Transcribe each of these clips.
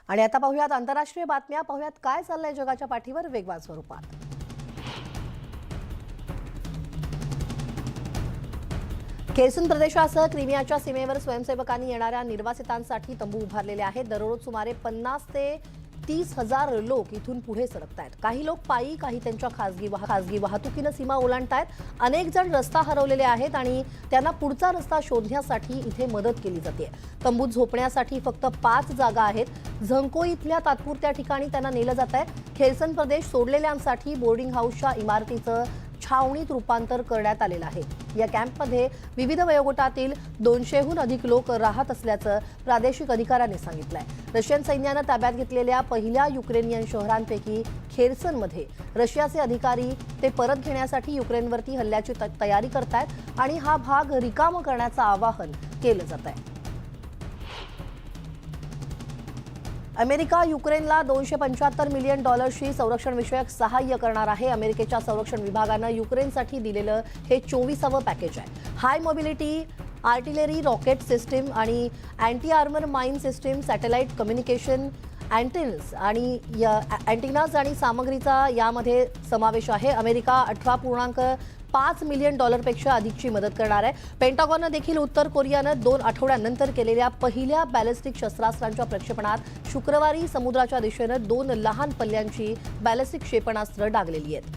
आणि आता पाहूयात आंतरराष्ट्रीय बातम्या. पाहूयात काय चाललंय जगाच्या पाठीवर वेगवान स्वरूपात. खेर्सन प्रदेशासह क्रिमियाच्या सीमेवर स्वयंसेवकांनी येणाऱ्या निर्वासितांसाठी तंबू उभारलेले आहेत. दररोज सुमारे 50 ते 30,000 लोक इथून पुढे सरकतायत. काही लोक पायी, काही त्यांच्या खासगी वाहतुकीनं सीमा ओलांडतायत. अनेक जण रस्ता हरवलेले आहेत आणि त्यांना पुढचा रस्ता शोधण्यासाठी इथे मदत केली जाते. तंबूत झोपण्यासाठी फक्त 5 जागा आहेत. झंको इथल्या तात्पुरत्या ठिकाणी त्यांना नेलं जात आहे. खेर्सन प्रदेश सोडलेल्यांसाठी बोर्डिंग हाऊसच्या इमारतीचं छावणीत रूपांतर करण्यात आलेलं आहे. या कॅम्पमध्ये विविध वयोगटातील 200हून अधिक लोक राहत असल्याचं प्रादेशिक अधिकाऱ्यांनी सांगितलंय. रशियन सैन्यानं ताब्यात घेतलेल्या पहिल्या युक्रेनियन शहरांपैकी खेर्सनमध्ये रशियाचे अधिकारी ते परत घेण्यासाठी युक्रेनवरती हल्ल्याची तयारी करतायत आणि हा भाग रिकामा करण्याचं आवाहन केलं जात आहे. अमेरिका युक्रेनला $275 मिलियन संरक्षण विषयक सहाय्य करणार आहे. अमेरिकेच्या संरक्षण विभागानं युक्रेनसाठी दिलेलं हे 24वं पॅकेज आहे. High mobility artillery rocket system आणि anti armour mine system, satellite communication antennas आणि सामग्रीचा यामध्ये समावेश आहे. अमेरिका $18.5 मिलियन पेक्षा अधिकची मदत करणार आहे. पेंटागॉननं देखील उत्तर कोरियानं 2 आठवड्यांनंतर केलेल्या पहिल्या बॅलिस्टिक शस्त्रास्त्रांच्या प्रक्षेपणात शुक्रवारी समुद्राच्या दिशेनं 2 लहान पल्ल्यांची बॅलिस्टिक क्षेपणास्त्र डागलेली आहेत.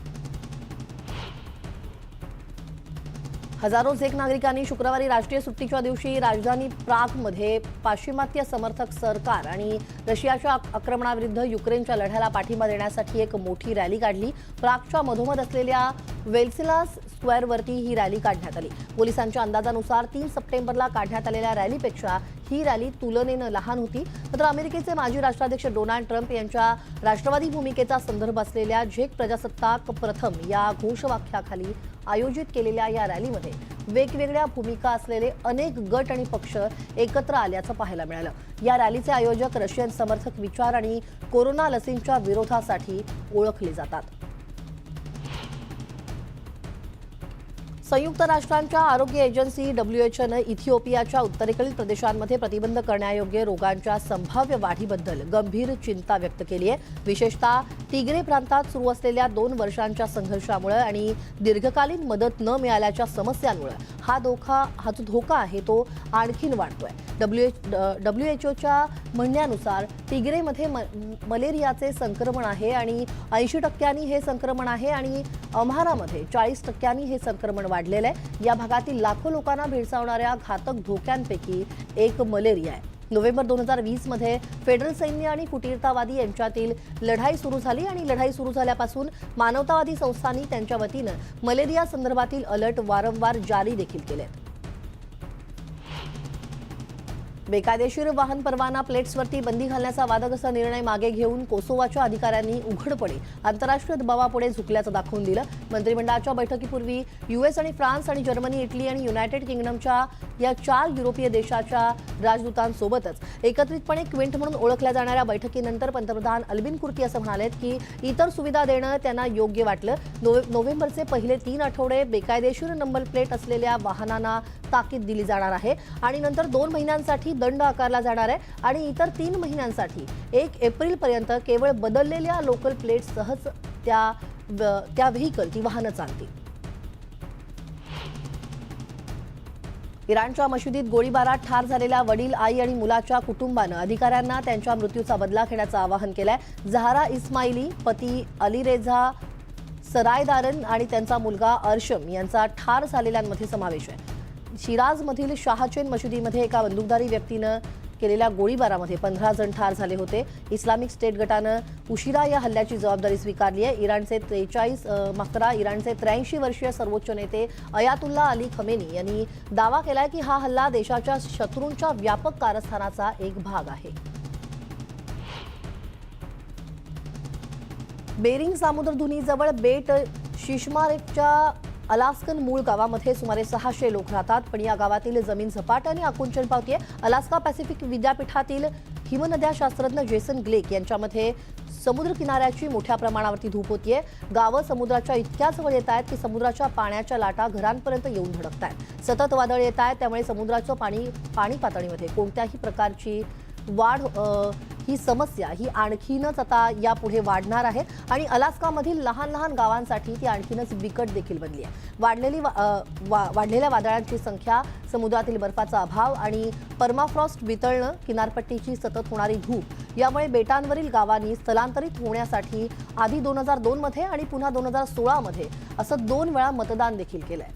हजारो झेक नागरिकांनी शुक्रवारी राष्ट्रीय सुट्टीच्या दिवशी राजधानी प्रागमध्ये पाश्चिमात्य समर्थक सरकार आणि रशियाच्या आक्रमणाविरुद्ध युक्रेनच्या लढ्याला पाठिंबा देण्यासाठी एक मोठी रॅली काढली. प्रागच्या मधोमध असलेल्या वेल्सिलास स्क्वेअरवरती ही रॅली काढण्यात आली. पोलिसांच्या अंदाजानुसार 3 सप्टेंबरला काढण्यात आलेल्या रॅलीपेक्षा ही रॅली तुलनेनं लहान होती. मात्र अमेरिकेचे माजी राष्ट्राध्यक्ष डोनाल्ड ट्रम्प यांच्या राष्ट्रवादी भूमिकेचा संदर्भ असलेल्या झेक प्रजासत्ताक प्रथम या घोषवाक्याखाली आयोजित केलेल्या या रॅलीमध्ये वेगवेगळ्या भूमिका असलेले अनेक गट आणि पक्ष एकत्र आल्याचं पाहायला मिळालं. या रॅलीचे आयोजक रशियन समर्थक विचार आणि कोरोना लसींच्या विरोधासाठी ओळखले जातात. संयुक्त राष्ट्रांच्या आरोग्य एजन्सी WHOनं इथिओपियाच्या उत्तरेकडील प्रदेशांमध्ये प्रतिबंध करण्यायोग्य रोगांच्या संभाव्य वाढीबद्दल गंभीर चिंता व्यक्त केली आहे. विशेषतः तिग्रे प्रांतात सुरू असलेल्या 2 वर्षांच्या संघर्षामुळे आणि दीर्घकालीन मदत न मिळाल्याच्या समस्यांमुळे हा जो धोका आहे तो आणखीन वाढतोय. WHOच्या म्हणण्यानुसार तिग्रेमध्ये मलेरियाचे संक्रमण आहे आणि 80% हे संक्रमण आहे आणि अम्हारामध्ये 40% हे संक्रमण वाढलेलं आहे. या भागातील लाखो लोकांना भेडसावणाऱ्या घातक धोक्यांपैकी एक मलेरिया आहे. नोव्हेंबर 2020 मध्ये फेडरल सैन्य आणि फुटीरतावादी यांच्यातील लढाई सुरू झाली आणि लढाई सुरू झाल्यापासून मानवतावादी संस्थांनी त्यांच्या वतीनं मलेरिया संदर्भातील अलर्ट वारंवार जारी देखील केले. बेकायदेशीर वाहन परवाना प्लेट्सवरती बंदी घालण्याचा वादग्रस्त निर्णय मागे घेऊन कोसोवाच्या अधिकाऱ्यांनी उघडपणे आंतरराष्ट्रीय दबावापुढे झुकल्याचं दाखवून दिलं. मंत्रिमंडळाच्या बैठकीपूर्वी US आणि फ्रान्स आणि जर्मनी, इटली आणि युनायटेड किंगडमच्या या 4 युरोपीय देशाच्या राजदूतांसोबतच एकत्रितपणे क्विंट म्हणून ओळखल्या जाणाऱ्या बैठकीनंतर पंतप्रधान अल्बिन कुर्की असं म्हणालेत की इतर सुविधा देणं त्यांना योग्य वाटलं. नोव्हेंबरचे पहिले 3 आठवडे बेकायदेशीर नंबर प्लेट असलेल्या वाहनांना ताकीद दिली जाणार आहे आणि नंतर 2 महिन्यांसाठी दंड आकारला जाणार आहे आणि इतर 3 महिन्यांसाठी 1 एप्रिलपर्यंत केवळ बदललेल्या लोकल प्लेट सहज त्या व्हेकल ती वाहनं चालतील. इराणच्या मशिदीत गोळीबारात ठार झालेल्या वडील, आई आणि मुलाच्या कुटुंबानं अधिकाऱ्यांना त्यांच्या मृत्यूचा बदला घेण्याचं आवाहन केलंय. झहारा इस्माइली, पती अलीरेझा सरायदारन आणि त्यांचा मुलगा अर्शम यांचा ठार झालेल्यांमध्ये समावेश आहे. शिराजमधील शाहचेन मशिदीमध्ये एका बंदूकधारी व्यक्तीनं केलेल्या गोळीबारामध्ये 15 जण ठार झाले होते. इस्लामिक स्टेट गटानं उशिरा या हल्ल्याची जबाबदारी स्वीकारली आहे. इराणचे 83 वर्षीय सर्वोच्च नेते अयातुल्ला अली खमेनी यांनी दावा केलाय की हा हल्ला देशाच्या शत्रूंच्या व्यापक कारस्थानाचा एक भाग आहे. बेरिंग सामुद्रधुनीजवळ बेट शिशमारेकच्या अलास्कन मूळ गावामध्ये सुमारे 600 लोक राहतात. पण या गावातील जमीन झपाट्याने आकुंचन पावतीये. अलास्का पॅसिफिक विद्यापीठातील हिमनद्या शास्त्रज्ञ जेसन ग्लेक यांच्यामध्ये समुद्र किनाऱ्याची मोठ्या प्रमाणावरती धूप होतीये. गावं समुद्राच्या इतक्या जवळ येत आहेत की समुद्राच्या पाण्याच्या लाटा घरांपर्यंत येऊन धडकत आहेत. सतत वादळ येत आहेत त्यामुळे समुद्राचं पाणी पातळीमध्ये कोणत्याही प्रकारची वाढ ही समस्या ही आणखीनच आता यापुढे वाढणार आहे आणि अलास्कामधील लहान लहान गावांसाठी ती आणखीनच बिकट देखील बनली आहे. वाढलेल्या वादळांची संख्या, समुद्रातील बर्फाचा अभाव आणि परमाफ्रॉस्ट वितळणं, किनारपट्टीची सतत होणारी धूप यामुळे बेटांवरील गावांनी स्थलांतरित होण्यासाठी आधी 2002 मध्ये आणि पुन्हा 2016 मध्ये असं 2 वेळा मतदान देखील केलंय.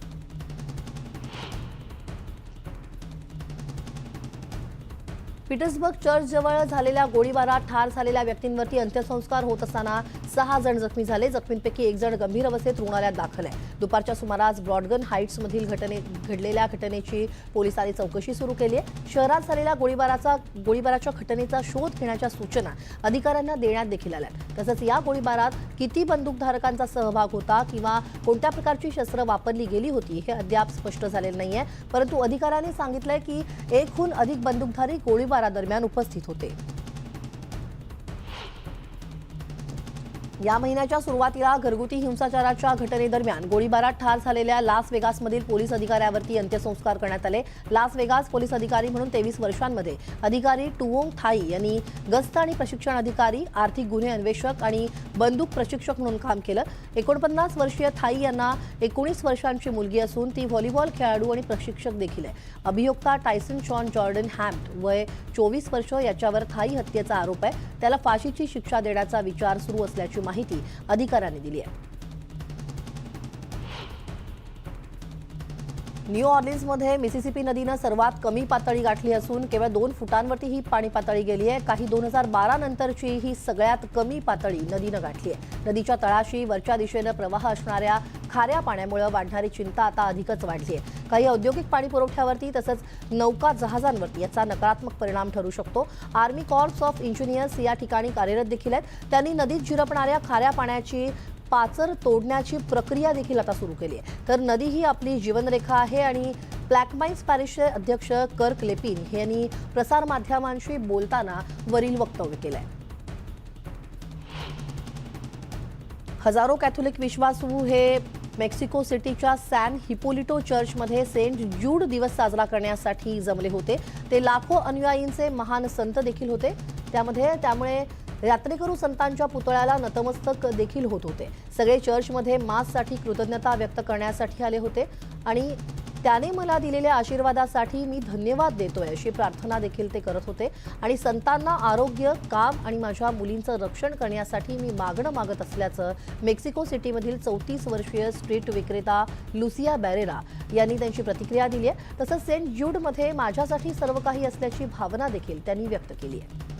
पीटर्सबर्ग चर्चजवळ झालेल्या गोळीबारात ठार झालेल्या व्यक्तींवरती अंत्यसंस्कार होत असताना 6 जण जखमी झाले. जखमींपैकी 1 जण गंभीर अवस्थेत रुग्णालयात दाखल आहे. दुपारच्या सुमारास ब्रॉडगन हाईट्समधील घडलेल्या घटनेची पोलिसांनी चौकशी सुरू केली आहे. शहरात झालेल्या गोळीबाराच्या घटनेचा शोध घेण्याच्या सूचना अधिकाऱ्यांना देण्यात देखील आल्या. तसंच या गोळीबारात किती बंदूकधारकांचा सहभाग होता किंवा कोणत्या प्रकारची शस्त्र वापरली गेली होती हे अद्याप स्पष्ट झालेलं नाहीये. परंतु अधिकाऱ्यांनी सांगितलंय की 1हून अधिक बंदूकधारी गोळीबारादरम्यान उपस्थित होते. या महिन्याच्या सुरुवातीला घरगुती हिंसाचाराच्या घटनेदरम्यान गोळीबारात ठार झालेल्या लास वेगासमधील पोलीस अधिकाऱ्यावरती अंत्यसंस्कार करण्यात आले. लास वेगास पोलीस अधिकारी म्हणून 23 वर्षांमध्ये अधिकारी टुओंग थाई यांनी गस्त आणि प्रशिक्षण अधिकारी, आर्थिक गुन्हे अन्वेषक आणि बंदूक प्रशिक्षक म्हणून काम केलं. 49 वर्षीय थाई यांना 19 वर्षांची मुलगी असून ती व्हॉलीबॉल खेळाडू आणि प्रशिक्षक देखील आहे. अभियोक्ता टायसन शॉन जॉर्डन हॅम्प्ट वय 24 वर्ष याच्यावर थाई हत्येचा आरोप आहे. त्याला फाशीची शिक्षा देण्याचा विचार सुरू असल्याची माहिती अधिकाऱ्यांनी दिली आहे. न्यू ऑर्लिन्समध्ये मिसिसिपी नदीनं सर्वात कमी पातळी गाठली असून केवळ 2 फुटांवरती ही पाणी पातळी गेली आहे. काही 2012 नंतरची ही सगळ्यात कमी पातळी नदीनं गाठली आहे. नदीच्या तळाशी वरच्या दिशेनं प्रवाह असणाऱ्या खाऱ्या पाण्यामुळे वाढणारी चिंता आता अधिकच वाढली आहे. काही औद्योगिक पाणी पुरवठ्यावरती तसंच नौका जहाजांवरती याचा नकारात्मक परिणाम ठरू शकतो. आर्मी कॉर्प्स ऑफ इंजिनियर्स या ठिकाणी कार्यरत देखील आहेत. त्यांनी नदीत झिरपणाऱ्या खाऱ्या पाण्याची पाचर तोडण्याची प्रक्रिया देखील आता सुरू केली आहे. तर नदी ही आपली जीवनरेखा आहे आणि प्लॅकमाइन्स पॅरिशचे अध्यक्ष कर्क लेपिन यांनी प्रसारमाध्यमांशी बोलताना वरील वक्तव्य केलंय. हजारो कॅथोलिक विश्वासू हे मेक्सिको सिटीच्या सॅन हिपोलिटो चर्चमध्ये सेंट ज्यूड दिवस साजरा करण्यासाठी जमले होते. ते लाखो अनुयायींचे महान संत देखील होते. त्यामुळे यात्रेकरू संतांच्या पुतळ्याला नतमस्तक देखील होत होते. सगळे चर्चमध्ये माससाठी कृतज्ञता व्यक्त करण्यासाठी आले होते आणि त्याने मला दिलेल्या आशीर्वादासाठी मी धन्यवाद देतोय अशी प्रार्थना देखील ते करत होते. आणि संतांना आरोग्य, काम आणि माझ्या मुलींचं रक्षण करण्यासाठी मी मागणं मागत असल्याचं मेक्सिको सिटीमधील 34 वर्षीय स्ट्रीट विक्रेता लुसिया बॅरेरा यांनी त्यांची प्रतिक्रिया दिली आहे. तसंच सेंट ज्यूडमध्ये माझ्यासाठी सर्व काही असल्याची भावना देखील त्यांनी व्यक्त केली आहे.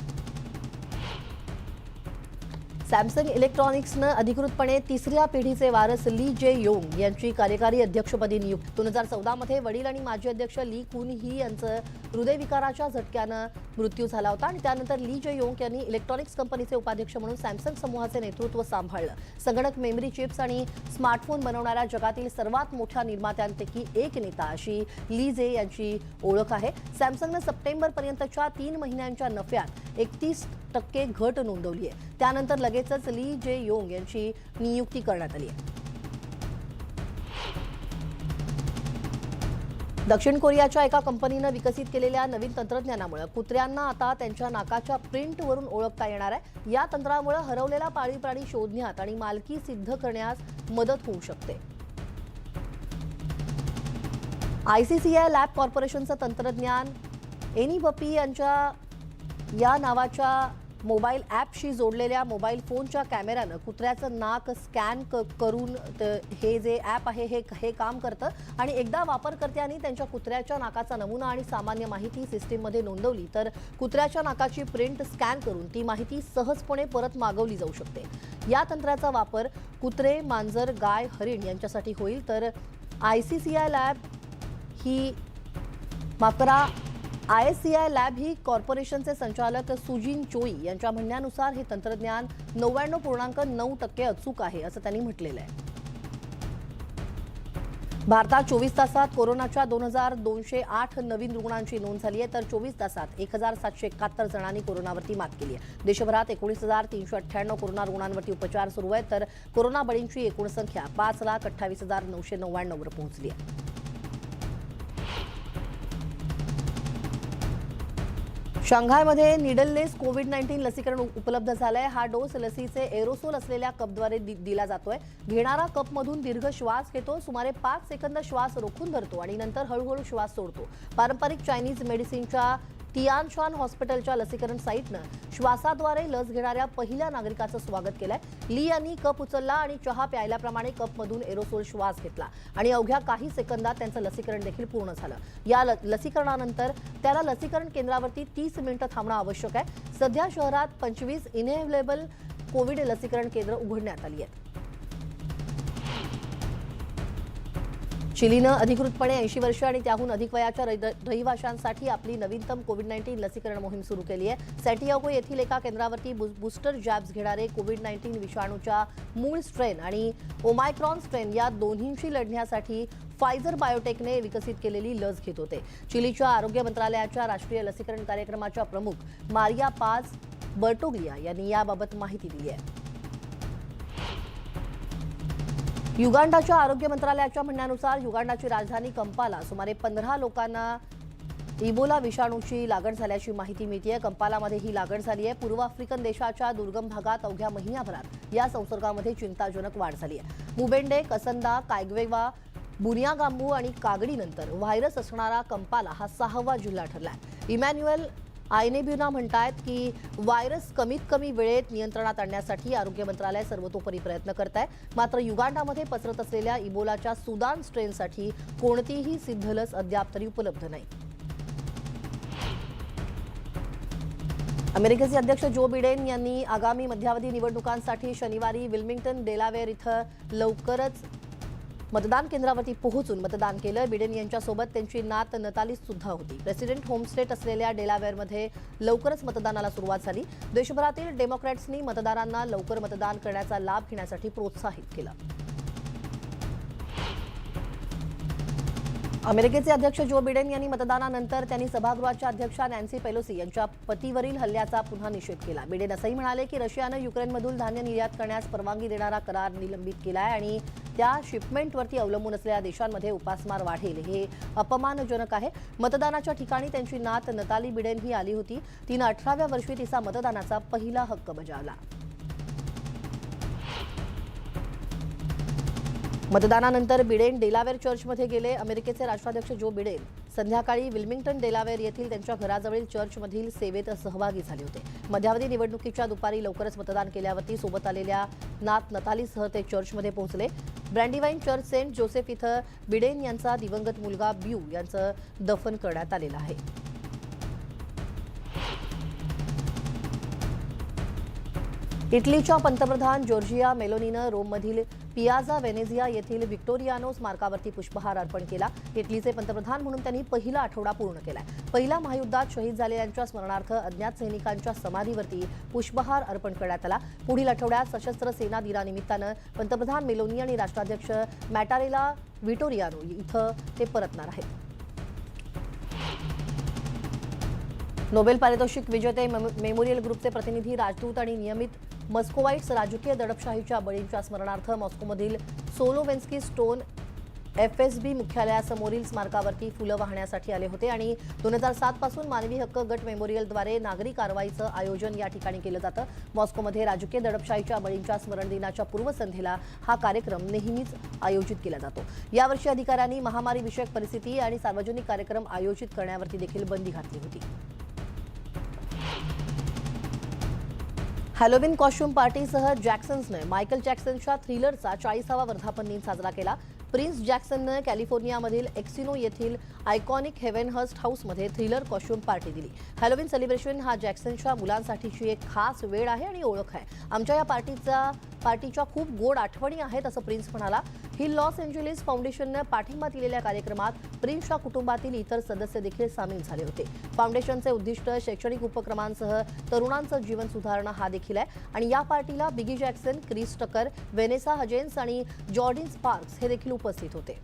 सॅमसंग इलेक्ट्रॉनिक्सनं अधिकृतपणे 3ऱ्या पिढीचे वारस ली जे योंग यांची कार्यकारी अध्यक्षपदी नियुक्ती. 2014 मध्ये वडील आणि माजी अध्यक्ष ली कुन ही यांचं हृदयविकाराच्या झटक्यानं मृत्यू झाला होता आणि त्यानंतर ली जे योंग यांनी इलेक्ट्रॉनिक्स कंपनीचे उपाध्यक्ष म्हणून सॅमसंग समूहाचे नेतृत्व सांभाळलं. संगणक, मेमरी चिप्स आणि स्मार्टफोन बनवणाऱ्या जगातील सर्वात मोठ्या निर्मात्यांपैकी एक नेता अशी ली जे यांची ओळख आहे. सॅमसंगनं सप्टेंबरपर्यंतच्या 3 महिन्यांच्या नफ्यात 31% घट नोंदवली आहे. त्यानंतर लगेचच ली जे योंग यांची नियुक्ती करण्यात आली आहे. दक्षिण कोरियाच्या एका कंपनीनं विकसित केलेल्या नवीन तंत्रज्ञानामुळे कुत्र्यांना आता त्यांच्या नाकाच्या प्रिंटवरून ओळखता येणार आहे. या तंत्रामुळे हरवलेला पाळीव प्राणी शोधण्यात आणि मालकी सिद्ध करण्यास मदत होऊ शकते. ICCI लॅब कॉर्पोरेशनचं तंत्रज्ञान एनीबपी यांच्या या नावाच्या मोबाईल ॲपशी जोडलेल्या मोबाईल फोनच्या कॅमेऱ्यानं कुत्र्याचं नाक स्कॅन करून हे जे ॲप आहे हे काम करतं आणि एकदा वापरकर्त्यांनी त्यांच्या कुत्र्याच्या नाकाचा नमुना आणि सामान्य माहिती सिस्टीममध्ये नोंदवली तर कुत्र्याच्या नाकाची प्रिंट स्कॅन करून ती माहिती सहजपणे परत मागवली जाऊ शकते. या तंत्राचा वापर कुत्रे, मांजर, गाय, हरिण यांच्यासाठी होईल. तर ICCI लॅब ही कॉर्पोरेशनचे संचालक सुजिन चोई यांच्या म्हणण्यानुसार हे तंत्रज्ञान 99.9% अचूक आहे असं त्यांनी म्हटलेलं आहे. भारतात 24 तासात कोरोनाच्या 2208 नवीन रुग्णांची नोंद झाली आहे. तर 24 तासात 1771 जणांनी कोरोनावरती मात केली आहे. देशभरात 19,398 कोरोना रुग्णांवरती उपचार सुरू आहेत. तर कोरोना बळींची एकूण संख्या 5,28,999 वर पोहोचली आहे. शांघायमध्ये निडललेस कोविड-19 लसीकरण उपलब्ध झालंय. हा डोस लसीचे एरोसोल असलेल्या कपद्वारे दिला जातोय. घेणारा कपमधून दीर्घ श्वास घेतो, सुमारे 5 सेकंद श्वास रोखून धरतो आणि नंतर हळूहळू श्वास सोडतो. पारंपरिक चायनीज मेडिसिनच्या तियानशान हॉस्पिटलच्या लसीकरण साईटनं श्वासाद्वारे लस घेणाऱ्या पहिल्या नागरिकाचं स्वागत केलंय. ली यांनी कप उचलला आणि चहा प्यायल्याप्रमाणे कपमधून एरोसोल श्वास घेतला आणि अवघ्या काही सेकंदात त्यांचं लसीकरण देखील पूर्ण झालं. या लसीकरणानंतर त्याला लसीकरण केंद्रावरती 30 मिनिटं थांबणं आवश्यक आहे. सध्या शहरात 25 इनएव्हेलेबल कोविड लसीकरण केंद्र उघडण्यात आली आहेत. चिलीनं अधिकृतपणे 80 वर्ष आणि त्याहून अधिक वयाच्या रहिवाशांसाठी आपली नवीनतम कोविड-19 लसीकरण मोहीम सुरू केली आहे. सॅटियागो येथील एका केंद्रावरती बूस्टर जॅब्स घेणारे कोविड-19 विषाणूच्या मूळ स्ट्रेन आणि ओमायक्रॉन स्ट्रेन या दोन्हींशी लढण्यासाठी फायझर बायोटेकने विकसित केलेली लस घेत होते. चिलीच्या आरोग्य मंत्रालयाच्या राष्ट्रीय लसीकरण कार्यक्रमाच्या प्रमुख मारिया पाज बर्टोग्लिया यांनी याबाबत माहिती दिली आहे. युगांडाच्या आरोग्य मंत्रालयाच्या म्हणण्यानुसार युगांडाची राजधानी कंपाला सुमारे 15 लोकांना इबोला विषाणूची लागण झाल्याची माहिती मिळतेय. कंपालामध्ये ही लागण झाली आहे. पूर्व आफ्रिकन देशाच्या दुर्गम भागात अवघ्या महिन्याभरात या संसर्गामध्ये चिंताजनक वाढ झाली आहे. मुबेंडे, कसंदा, कायग्वेवा, बुनियागांबू आणि कागडीनंतर व्हायरस असणारा कंपाला हा 6वा जिल्हा ठरलाय. इमॅन्युएल आयनेब्युना म्हणतायत की व्हायरस कमीत कमी वेळेत नियंत्रणात आणण्यासाठी आरोग्य मंत्रालय सर्वतोपरी प्रयत्न करत आहे. मात्र युगांडामध्ये पसरत असलेल्या इबोलाच्या सुदान स्ट्रेनसाठी कोणतीही सिद्ध लस अद्याप तरी उपलब्ध नाही. अमेरिकेचे अध्यक्ष जो बिडेन यांनी आगामी मध्यावधी निवडणुकांसाठी शनिवारी विल्मिंग्टन, डेलावेअर इथं लवकरच मतदान केंद्रावरती पोहोचून मतदान केलं. बिडेन यांच्यासोबत त्यांची नात नताली सुद्धा होती. प्रेसिडेंट होमस्टेट असलेल्या डेलावेअरमध्ये लवकरच मतदानाला सुरुवात झाली. देशभरातील डेमोक्रॅट्सनी मतदारांना लवकर मतदान करण्याचा लाभ घेण्यासाठी प्रोत्साहित केलं. अमेरिकेचे अध्यक्ष जो बिडेन यांनी मतदानानंतर त्यांनी सभागृहाच्या अध्यक्षा नॅन्सी पेलोसी यांच्या पतीवरील हल्ल्याचा पुन्हा निषेध केला. बिडेन असंही म्हणाले की रशियानं युक्रेनमधून धान्य निर्यात करण्यास परवानगी देणारा करार निलंबित केलाय आणि त्या शिपमेंटवरती अवलंबून असलेल्या देशांमध्ये उपासमार वाढेल हे अपमानजनक आहे. मतदानाच्या ठिकाणी त्यांची नात नताली बिडेन ही आली होती. तिनं 18व्या वर्षी तिचा मतदानाचा पहिला हक्क बजावला. मतदानानंतर बिडेन डेलावेअर चर्चमध्ये गेले. अमेरिकेचे राष्ट्राध्यक्ष जो बिडेन संध्याकाळी विल्मिंग्टन, डेलावेअर येथील त्यांच्या घराजवळील चर्चमधील सेवेत सहभागी झाले होते. मध्यावधी निवडणुकीच्या दुपारी लवकरच मतदान केल्यावरती सोबत आलेल्या नात नतालीसह ते चर्चमध्ये पोहोचले. ब्रँडीवाईन चर्च सेंट जोसेफ इथं बिडेन यांचा दिवंगत मुलगा ब्यू यांचं दफन करण्यात आलेलं आहे. इटलीच्या पंतप्रधान जॉर्जिया मेलोनीनं रोममधील पियाझा वेनेझिया येथील व्हिक्टोरियानो स्मारकावरती पुष्पहार अर्पण केला. इटलीचे पंतप्रधान म्हणून त्यांनी पहिला आठवडा पूर्ण केलाय. पहिल्या महायुद्धात शहीद झालेल्यांच्या स्मरणार्थ अज्ञात सैनिकांच्या समाधीवरती पुष्पहार अर्पण करण्यात आला. पुढील आठवड्यात सशस्त्र सेना दिनानिमित्तानं पंतप्रधान मेलोनी आणि राष्ट्राध्यक्ष मॅटारेला व्हिक्टोरियानो इथं ते परतणार आहेत. नोबेल पारितोषिक विजेते मेमोरियल ग्रुपचे प्रतिनिधी, राजदूत आणि नियमित मस्कोवाईट्स राजकीय दडपशाहीच्या बळींच्या स्मरणार्थ मॉस्कोमधील सोलोवेन्स्की स्टोन FSB मुख्यालयासमोरील स्मारकावरती फुलं वाहण्यासाठी आले होते आणि 2007 पासून मानवी हक्क गट मेमोरियलद्वारे नागरी कारवाईचं आयोजन या ठिकाणी केलं जातं. मॉस्कोमध्ये राजकीय दडपशाहीच्या बळींच्या स्मरण दिनाच्या पूर्वसंध्येला हा कार्यक्रम नेहमीच आयोजित केला जातो. यावर्षी अधिकाऱ्यांनी महामारीविषयक परिस्थिती आणि सार्वजनिक कार्यक्रम आयोजित करण्यावरती देखील बंदी घातली होती. हॅलोविन कॉस्ट्यूम पार्टीसह जॅक्सन्सने मायकल जॅक्सनच्या थ्रिलरचा 40वा वर्धापन दिन साजरा केला. प्रिन्स जॅक्सननं कॅलिफोर्नियामधील एक्सिनो येथील आयकॉनिक हेव्हनहर्स्ट हाऊसमध्ये थ्रिलर कॉस्ट्यूम पार्टी दिली. हॅलोविन सेलिब्रेशन हा जॅक्सनच्या मुलांसाठीची एक खास वेळ आहे आणि ओळख आहे. आमच्या या पार्टीच्या खूप गोड आठवणी आहेत असं प्रिन्स म्हणाला. ही लॉस एंजेलिस फाउंडेशननं पाठिंबा दिलेल्या कार्यक्रमात प्रिन्सच्या कुटुंबातील इतर सदस्य देखील सामील झाले होते. फाउंडेशनचे उद्दिष्ट शैक्षणिक उपक्रमांसह तरुणांचं जीवन सुधारणं हा देखील आहे आणि या पार्टीला Biggie Jackson, Chris Tucker, Vanessa Hudgens आणि जॉर्डिन स्पार्क्स हे देखील उपस्थित होते.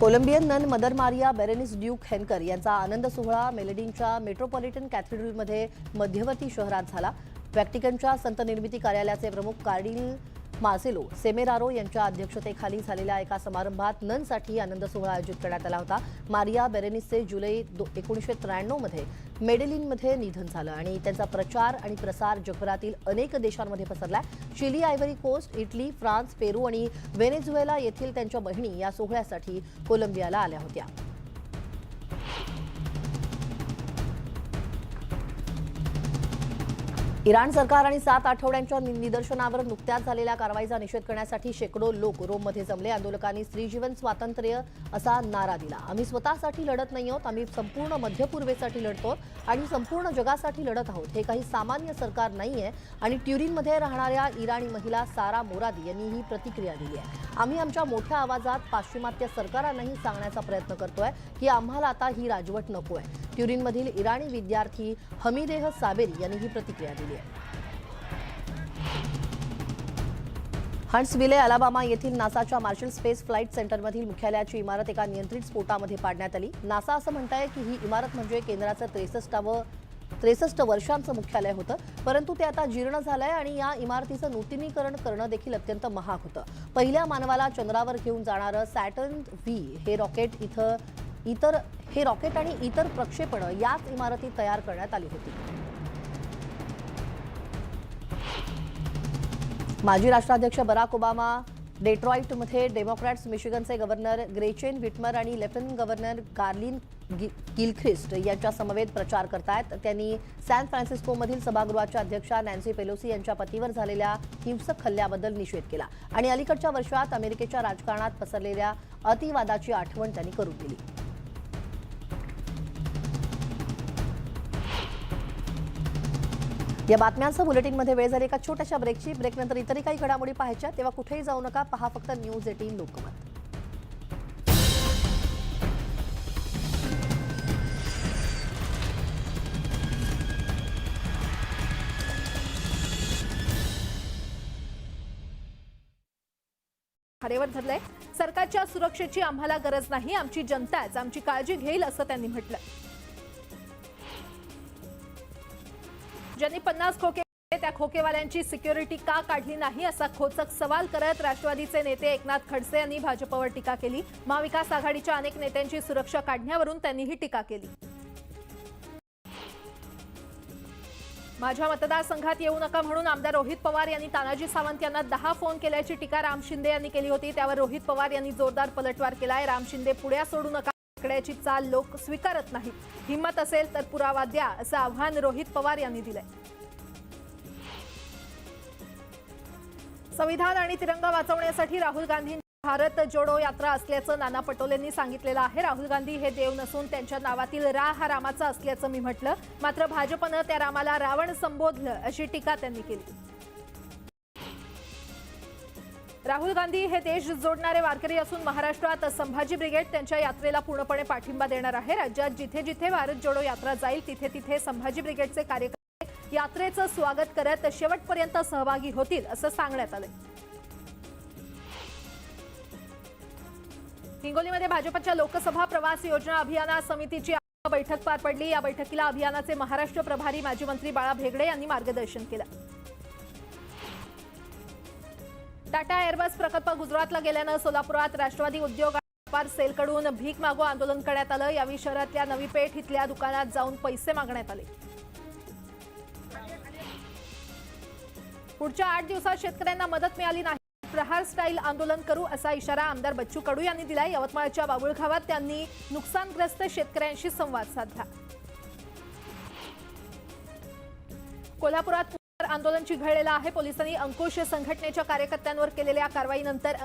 Colombian nun mother Maria Berenice Duque Hencker यांचा आनंद सोहळा मेलेडिनच्या मेट्रोपॉलिटन कॅथेड्रलमध्ये मध्यवर्ती शहरात झाला. व्हॅटिकनच्या संत निर्मिती कार्यालयाचे प्रमुख कार्डिनल मार्सेलो सेमेरारो यांच्या अध्यक्षतेखाली झालेल्या एका समारंभात ननसाठी आनंद सोहळा आयोजित करण्यात आला होता. मारिया बेरेनिसचे जुलै 1993 मध्ये मेडेलिनमध्ये निधन झालं आणि त्यांचा प्रचार आणि प्रसार जगभरातील अनेक देशांमध्ये पसरला. Chile, Ivory Coast, Italy, France, Peru आणि व्हेनेझुएला येथील त्यांच्या बहिणी या सोहळ्यासाठी कोलंबियाला आल्या होत्या. इराण सरकार आणि 7 आठवड्यांच्या निदर्शनावर नुकत्याच झालेल्या कारवाईचा निषेध करण्यासाठी शेकडो लोक रोममध्ये जमले. आंदोलकांनी स्त्री जीवन स्वातंत्र्य असा नारा दिला. आम्ही स्वतःसाठी लढत नाही आहोत, आम्ही संपूर्ण मध्य पूर्वेसाठी लढतो आणि संपूर्ण जगासाठी लढत आहोत. हे काही सामान्य सरकार नाहीये. आणि ट्युरिनमध्ये राहणाऱ्या इराणी महिला सारा मोरादी यांनी ही प्रतिक्रिया दिली आहे. आम्ही आमच्या मोठ्या आवाजात पाश्चिमात्य सरकारांनाही सांगण्याचा प्रयत्न करतोय की आम्हाला आता ही राजवट नको आहे. ट्युरिनमधील इराणी विद्यार्थी हमीदेह साबेरी यांनी ही प्रतिक्रिया दिली आहे. हंट्सविले, अलाबामा येथील नासाच्या मार्शल स्पेस फ्लाईट सेंटरमधील मुख्यालयाची इमारत एका नियंत्रित स्फोटामध्ये पाडण्यात आली. नासा असं म्हणताय की ही इमारत म्हणजे केंद्राचं 63 वर्षांचं मुख्यालय होतं, परंतु ते आता जीर्ण झालंय आणि या इमारतीचं नूतनीकरण करणं देखील अत्यंत महाग होतं. पहिल्या मानवाला चंद्रावर घेऊन जाणारं सॅटर्न व्ही हे रॉकेट आणि इतर प्रक्षेपणं याच इमारतीत तयार करण्यात आली होती. माजी राष्ट्राध्यक्ष बराक ओबामा डेट्रॉईटमध्ये डेमोक्रॅट्स, मिशिगनचे गव्हर्नर ग्रेचेन व्हिटमर आणि लेफ्टनंट गव्हर्नर गार्लिन गिलख्रिस्ट यांच्या समवेत प्रचार करतायत. त्यांनी सॅन फ्रान्सिस्कोमधील सभागृहाच्या अध्यक्षा नॅन्सी पेलोसी यांच्या पतीवर झालेल्या हिंसक हल्ल्याबद्दल निषेध केला आणि अलीकडच्या वर्षात अमेरिकेच्या राजकारणात पसरलेल्या अतिवादाची आठवण त्यांनी करून दिली. या बातम्यांचं बुलेटिनमध्ये वेळ झाली एका छोट्याशा ब्रेकची. ब्रेकनंतर इतरही काही घडामोडी पाहायच्या तेव्हा कुठेही जाऊ नका. पहा फक्त न्यूज 18 लोकमत. हरेवर धरलंय. सरकारच्या सुरक्षेची आम्हाला गरज नाही, आमची जनताच आमची काळजी घेईल असं त्यांनी म्हटलं. ज्यांनी 50 खोके त्या खोकेवाल्यांची सिक्युरिटी का काढली नाही असा खोचक सवाल करत राष्ट्रवादीचे नेते एकनाथ खडसे यांनी भाजपवर टीका केली. महाविकास आघाडीच्या अनेक नेत्यांची सुरक्षा काढण्यावरून त्यांनी ही टीका केली. माझ्या मतदारसंघात येऊ नका म्हणून आमदार रोहित पवार यांनी तानाजी सावंत यांना 10 फोन केल्याची टीका राम शिंदे यांनी केली होती. त्यावर रोहित पवार यांनी जोरदार पलटवार केलाय. राम शिंदे पुढे सोडू नका कडण्याची चाल लोक स्वीकारत नाहीत. हिम्मत असेल तर पुरावा द्या असं आव्हान रोहित पवार यांनी दिलंय. संविधान आणि तिरंगा वाचवण्यासाठी राहुल गांधी भारत जोडो यात्रा असल्याचं नाना पटोलेंनी सांगितलेलं आहे. राहुल गांधी हे देव नसून त्यांच्या नावातील रा हा रामाचा असल्याचं मी म्हटलं. मात्र भाजपनं त्या रामाला रावण संबोधलं अशी टीका त्यांनी केली. राहुल गांधी हे देश जोडणारे वारकरी असून महाराष्ट्रात संभाजी ब्रिगेड त्यांच्या यात्रेला पूर्णपणे पाठिंबा देणार आहे. राज्यात जिथे जिथे भारत जोडो यात्रा जाईल तिथे तिथे संभाजी ब्रिगेडचे कार्यकर्ते यात्रेचं स्वागत करत शेवटपर्यंत सहभागी होतील असं सांगण्यात आलंय. हिंगोलीमध्ये भाजपच्या लोकसभा प्रवास योजना अभियान समितीची बैठक पार पडली. या बैठकीला अभियानाचे महाराष्ट्र प्रभारी माजी मंत्री बाळा भेगडे यांनी मार्गदर्शन केलं. टाटा एअरबस प्रकल्प गुजरातला गेल्यानं सोलापुरात राष्ट्रवादी उद्योग आणि व्यापार सेलकडून भीक मागो आंदोलन करण्यात आलं. यावेळी शहरातल्या नवी पेठ इथल्या दुकानात जाऊन पैसे मागण्यात आले. पुढच्या 8 दिवसात शेतकऱ्यांना मदत मिळाली नाही प्रहार स्टाईल आंदोलन करू असा इशारा आमदार बच्चू कडू यांनी दिलाय. यवतमाळच्या बाबुळ गावात त्यांनी नुकसानग्रस्त शेतकऱ्यांशी संवाद साधला. कोल्हापुरात आंदोलन चिघळलेलं आहे. पोलिसांनी अंकुश संघटनेच्या कार्यकर्त्यांवर केलेल्या कारवाईनंतर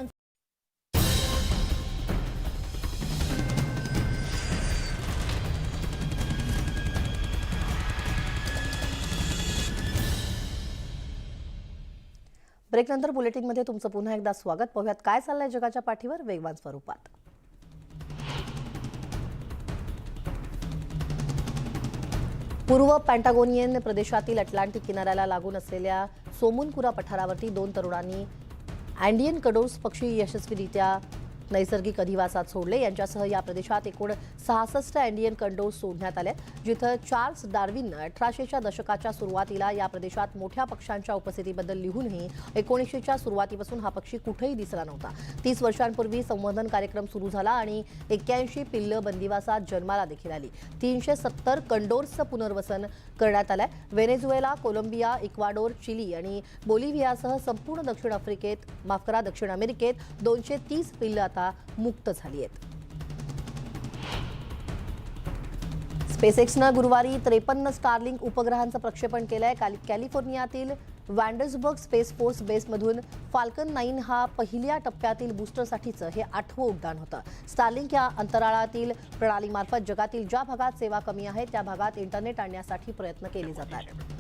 ब्रेकनंतर बुलेटिनमध्ये तुमचं पुन्हा एकदा स्वागत. पाहूयात काय चाललंय जगाच्या पाठीवर वेगवान स्वरूपात. पूर्व पॅन्टागोनियन प्रदेशातील अटलांटिक किनाऱ्याला लागून असलेल्या सोमुनकुरा पठारावरती 2 तरुणांनी अँडियन कडोस पक्षी यशस्वीरित्या नैसर्गिक अधिवासात सोडले. यांच्यासह या प्रदेशात एकूण 66 इंडियन कंडोज सोडण्यात आले, जिथं चार्ल्स डार्विननं 1800च्या दशकाच्या सुरुवातीला या प्रदेशात मोठ्या पक्ष्यांच्या उपस्थितीबद्दल लिहूनही 1900च्या सुरुवातीपासून हा पक्षी कुठेही दिसला नव्हता. 30 वर्षांपूर्वी संवर्धन कार्यक्रम सुरू झाला आणि 81 पिल्लं बंदिवासात जन्माला देखील आली. 370 कंडोर्सचं पुनर्वसन करण्यात आलंय. व्हेनेझुएला, कोलंबिया, इक्वाडोर, चिली आणि बोलिव्हियासह संपूर्ण दक्षिण अमेरिकेत 230 पिल्लं आता मुक्त झाली आहेत. स्पेसएक्सनं गुरुवारी 53 स्टारलिंक उपग्रहांचं प्रक्षेपण केलंय. कॅलिफोर्नियातील वँडर्सबर्ग स्पेस फोर्स बेसमधून फाल्कन 9 हा पहिल्या टप्प्यातील बूस्टरसाठीचं हे 8वं उड्डाण होतं. स्टारलिंक या अंतराळातील प्रणालीमार्फत जगातील ज्या भागात सेवा कमी आहे त्या भागात इंटरनेट आणण्यासाठी प्रयत्न केले जातात.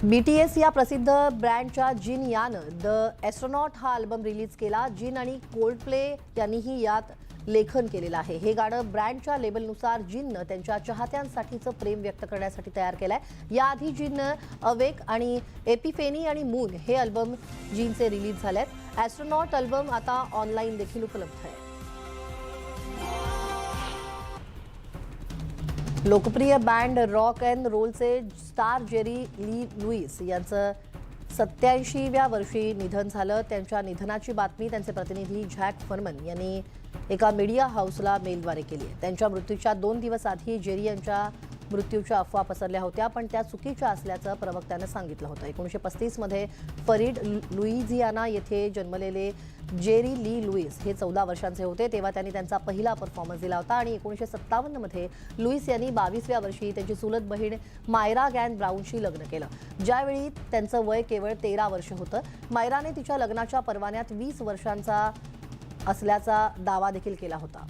BTS या प्रसिद्ध ब्रँडच्या जिन यानं द एस्ट्रोनॉट हा अल्बम रिलीज केला. जिन आणि कोल्डप्ले यांनीही यात लेखन केलेलं आहे. हे गाणं ब्रँडच्या लेबलनुसार जिननं त्यांच्या चाहत्यांसाठीचं प्रेम व्यक्त करण्यासाठी तयार केलंय. याआधी जिननं अवेक आणि एपिफेनी आणि मून हे अल्बम जिनचे रिलीज झालेत. एस्ट्रोनॉट अल्बम आता ऑनलाईन देखील उपलब्ध आहे. लोकप्रिय बँड रॉक अँड रोलचे स्टार जेरी ली लुईस यांचं 87व्या वर्षी निधन झालं. त्यांच्या निधनाची बातमी त्यांचे प्रतिनिधी झॅक फर्मन यांनी एका मीडिया हाऊसला मेलद्वारे केली आहे. त्यांच्या मृत्यूच्या 2 दिवस आधी जेरी यांच्या मृत्यूच्या अफवा पसरल्या होत्या, पण त्या चुकीच्या असल्याचं प्रवक्त्यानं सांगितलं होतं. 1935 मध्ये फरीड, लुईझियाना येथे जन्मलेले जेरी ली लुईस हे 14 वर्षांचे होते. तेव्हा त्यांनी त्यांचा पहिला परफॉर्मन्स दिला होता आणि 1957 मध्ये लुईस यांनी 22व्या वर्षी त्यांची चुलत बहीण मायरा गॅन ब्राऊनशी लग्न केलं, ज्यावेळी त्यांचं वय केवळ 13 वर्ष होतं. मायराने तिच्या लग्नाच्या परवान्यात 20 वर्षांचा असल्याचा दावा देखील केला होता.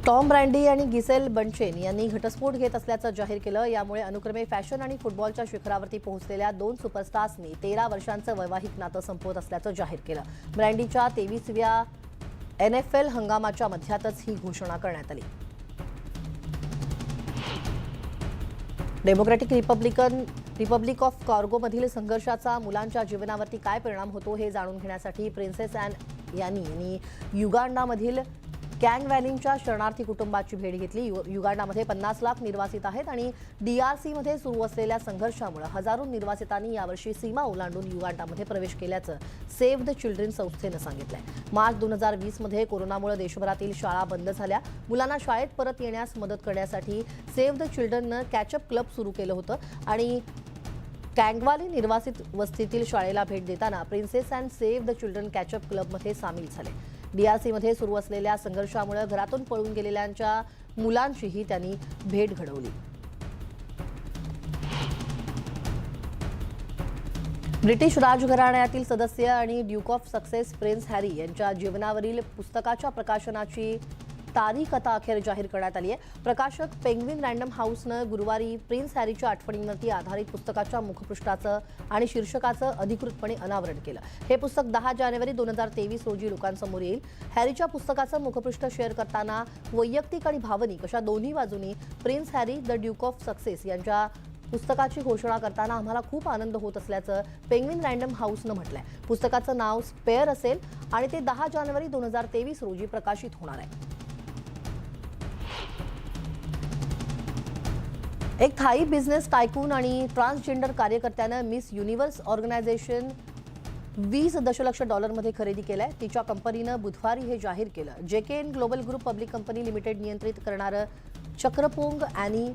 टॉम ब्रँडी आणि गिसेल बंचेन यांनी घटस्फोट घेत असल्याचं जाहीर केलं. यामुळे अनुक्रमे फॅशन आणि फुटबॉलच्या शिखरावरती पोहोचलेल्या 2 सुपरस्टार्सनी 13 वर्षांचं वैवाहिक नातं संपवत असल्याचं जाहीर केलं. ब्रँडीच्या 23व्या NFL हंगामाच्या मध्यातच ही घोषणा करण्यात आली. डेमोक्रॅटिक रिपब्लिक ऑफ कॉर्गोमधील संघर्षाचा मुलांच्या जीवनावरती काय परिणाम होतो हे जाणून घेण्यासाठी प्रिन्सेस ॲन यानी यांनी युगांडामधील कँग व्हॅलींच्या शरणार्थी कुटुंबाची भेट घेतली. युगांडामध्ये 50 लाख निर्वासित आहेत आणि DRCमध्ये सुरू असलेल्या संघर्षामुळे हजारो निर्वासितांनी यावर्षी सीमा ओलांडून युगांडामध्ये प्रवेश केल्याचं सेव्ह द चिल्ड्रन संस्थेनं सांगितलंय. मार्च 2020 मध्ये कोरोनामुळे देशभरातील शाळा बंद झाल्या. मुलांना शाळेत परत येण्यास मदत करण्यासाठी सेव्ह द चिल्ड्रननं कॅचअप क्लब सुरू केलं होतं आणि कँगवाली निर्वासित वस्तीतील शाळेला भेट देताना princess and save the children ketchup क्लबमध्ये सामील झाले. DRCमध्ये सुरू असलेल्या संघर्षामुळे घरातून पळून गेलेल्यांच्या मुलांचीही त्यांनी भेट घडवली. ब्रिटिश राजघराण्यातील सदस्य आणि Duke of success prince Harry यांच्या जीवनावरील पुस्तकाच्या प्रकाशनाची तारीख आता अखेर जाहीर करण्यात आली आहे. प्रकाशक पेंग्विन रँडम हाऊसनं गुरुवारी प्रिन्स हॅरीच्या आठवणींवरती आधारित पुस्तकाच्या मुखपृष्ठाचं आणि शीर्षकाचं अधिकृतपणे अनावरण केलं. हे पुस्तक 10 जानेवारी 2023 रोजी लोकांसमोर येईल. हॅरीच्या पुस्तकाचं मुखपृष्ठ शेअर करताना वैयक्तिक आणि भावनिक अशा दोन्ही बाजूंनी prince Harry the Duke of success यांच्या पुस्तकाची घोषणा करताना आम्हाला खूप आनंद होत असल्याचं पेंग्विन रँडम हाऊसनं म्हटलंय. पुस्तकाचं नाव स्पेअर असेल आणि ते 10 जानेवारी 2023 रोजी प्रकाशित होणार आहे. एक थाई बिझनेस टायकून आणि ट्रान्सजेंडर कार्यकर्त्यानं मिस युनिव्हर्स ऑर्गनायझेशन $20 दशलक्ष मध्ये खरेदी केलंय. तिच्या कंपनीनं बुधवारी हे जाहीर केलं. JKN global group public company limited नियंत्रित करणारं चक्रपोंग आणि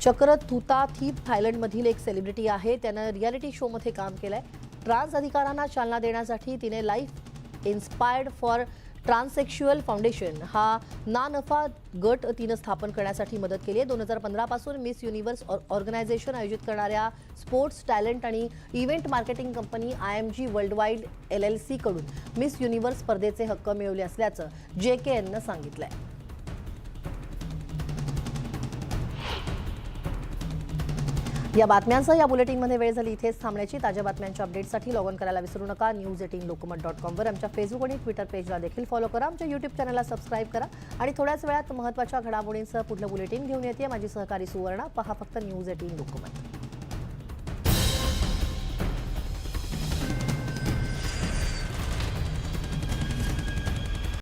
चक्रथुताथीप थायलंडमधील एक सेलिब्रिटी आहे. त्यानं रियालिटी शोमध्ये काम केलंय. ट्रान्स अधिकारांना चालना देण्यासाठी तिने लाईफ इन्स्पायर्ड फॉर ट्रान्ससेक्शुअल फाउंडेशन हा ना नफा गट तिनं स्थापन करण्यासाठी मदत केली आहे. 2015 पासून मिस युनिव्हर्स ऑर्गनायझेशन आयोजित करणाऱ्या स्पोर्ट्स टॅलेंट आणि event marketing company IMG worldwide LLC कडून मिस युनिव्हर्स स्पर्धेचे हक्क मिळवले असल्याचं JKNनं सांगितलंय. या बातम्यांसह या बुलेटिनमध्ये वेळ झाली इथेच थांबण्याची. ताज्या बातम्यांच्या अपडेटसाठी लॉग ऑन करायला विसरू नका. news18lokmath.com वर आमच्या फेसबुक आणि ट्विटर पेजला देखील फॉलो करा. आमच्या यूट्यूब चॅनलला सबस्क्राईब करा आणि थोड्याच वेळात महत्त्वाच्या घडामोडींसह पुढलं बुलेटिन घेऊन येते माझी सहकारी सुवर्णा. पहा फक्त न्यूज 18 लोकमत.